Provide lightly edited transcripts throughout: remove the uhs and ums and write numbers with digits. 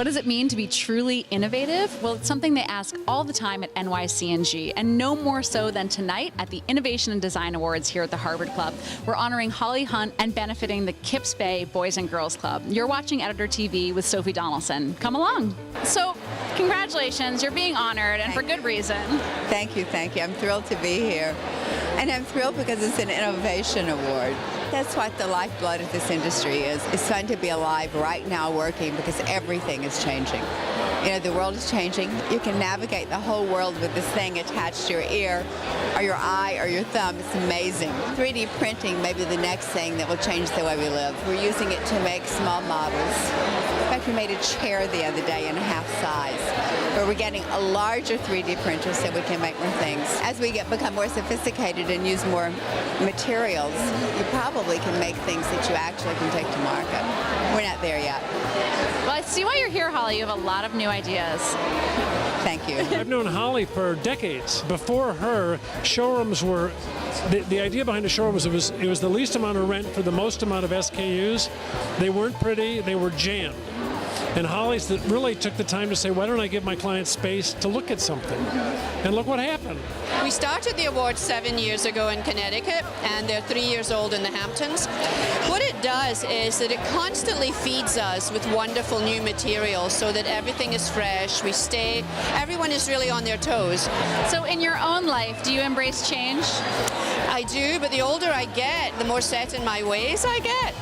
What does it mean to be truly innovative? Well, it's something they ask all the time at NYC&G, and no more so than tonight at the Innovation and Design Awards here at the Harvard Club. We're honoring Holly Hunt and benefiting the Kips Bay Boys and Girls Club. You're watching Editor TV with Sophie Donelson. Come along. So, congratulations, you're being honored, and for good reason. Thank you, thank you. I'm thrilled to be here. And I'm thrilled because it's an innovation award. That's what the lifeblood of this industry is. It's fun to be alive right now working because everything is changing. You know, the world is changing. You can navigate the whole world with this thing attached to your ear or your eye or your thumb. It's amazing. 3D printing may be the next thing that will change the way we live. We're using it to make small models. In fact, we made a chair the other day in half size, where we're getting a larger 3D printer so we can make more things. As we become more sophisticated and use more materials, you probably can make things that you actually can take to market. We're not there yet. Well, I see why you're here, Holly. You have a lot of new ideas. Thank you. I've known Holly for decades. Before her, showrooms were, the idea behind a showroom was it was the least amount of rent for the most amount of SKUs. They weren't pretty, they were jammed. And Holly's that really took the time to say, why don't I give my clients space to look at something? And look what happened. We started the award 7 years ago in Connecticut, and they're 3 years old in the Hamptons. What it does is that it constantly feeds us with wonderful new materials so that everything is fresh, everyone is really on their toes. So in your own life, do you embrace change? I do, but the older I get, the more set in my ways I get.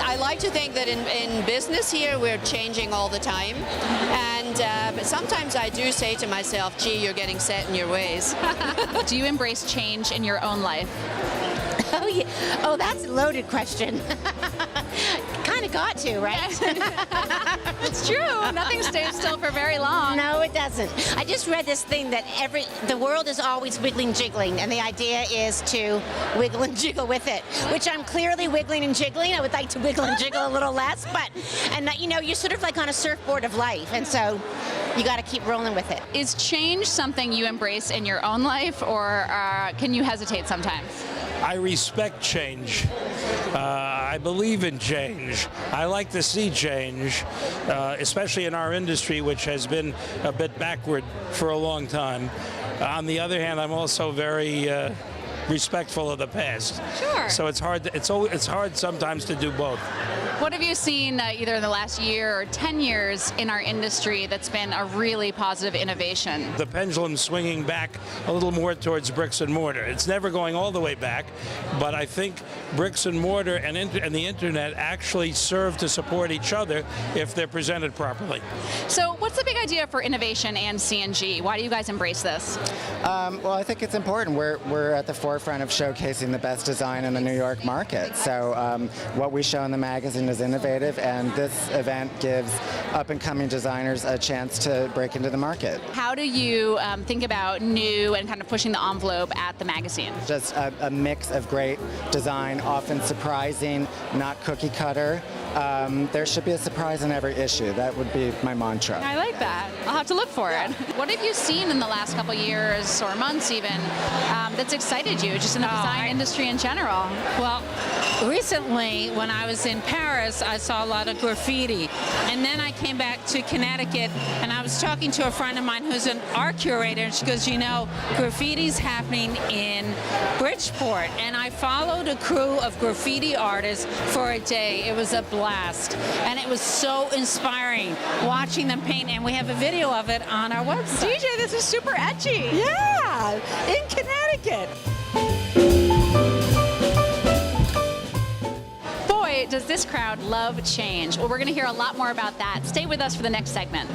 I like to think that in business here, we're changing all the time. But sometimes I do say to myself, gee, you're getting set in your ways. Do you embrace change in your own life? Oh, yeah. Oh, that's a loaded question. Kind of got to, right? It's true. Nothing stays still for very long. No, it doesn't. I just read this thing that the world is always wiggling, jiggling, and the idea is to wiggle and jiggle with it, which I'm clearly wiggling and jiggling. I would like to wiggle and jiggle a little less, you know, you're sort of like on a surfboard of life, and so you got to keep rolling with it. Is change something you embrace in your own life, or can you hesitate sometimes? I respect change. I believe in change. I like to see change, especially in our industry, which has been a bit backward for a long time. On the other hand, I'm also very respectful of the past. Sure. So it's hard sometimes to do both. What have you seen either in the last year or 10 years in our industry that's been a really positive innovation? The pendulum's swinging back a little more towards bricks and mortar. It's never going all the way back, but I think bricks and mortar and the internet actually serve to support each other if they're presented properly. So what's the big idea for innovation and C&G? Why do you guys embrace this? Well, I think it's important. We're at the forefront of showcasing the best design in the New York market. So what we show in the magazine is innovative, and this event gives up-and-coming designers a chance to break into the market. How do you think about new and kind of pushing the envelope at the magazine? Just a mix of great design, often surprising, not cookie cutter. There should be a surprise in every issue. That would be my mantra. I like that. I'll have to look for it. What have you seen in the last couple years or months even that's excited you just in the design industry in general? Well, recently when I was in Paris, I saw a lot of graffiti. And then I came back to Connecticut and I was talking to a friend of mine who's an art curator, and she goes, you know, graffiti's happening in Bridgeport. And I followed a crew of graffiti artists for a day. It was a blast. And it was so inspiring watching them paint, and we have a video of it on our website. DJ, this is super edgy. Yeah, in Connecticut. Boy, does this crowd love change. Well, we're going to hear a lot more about that. Stay with us for the next segment.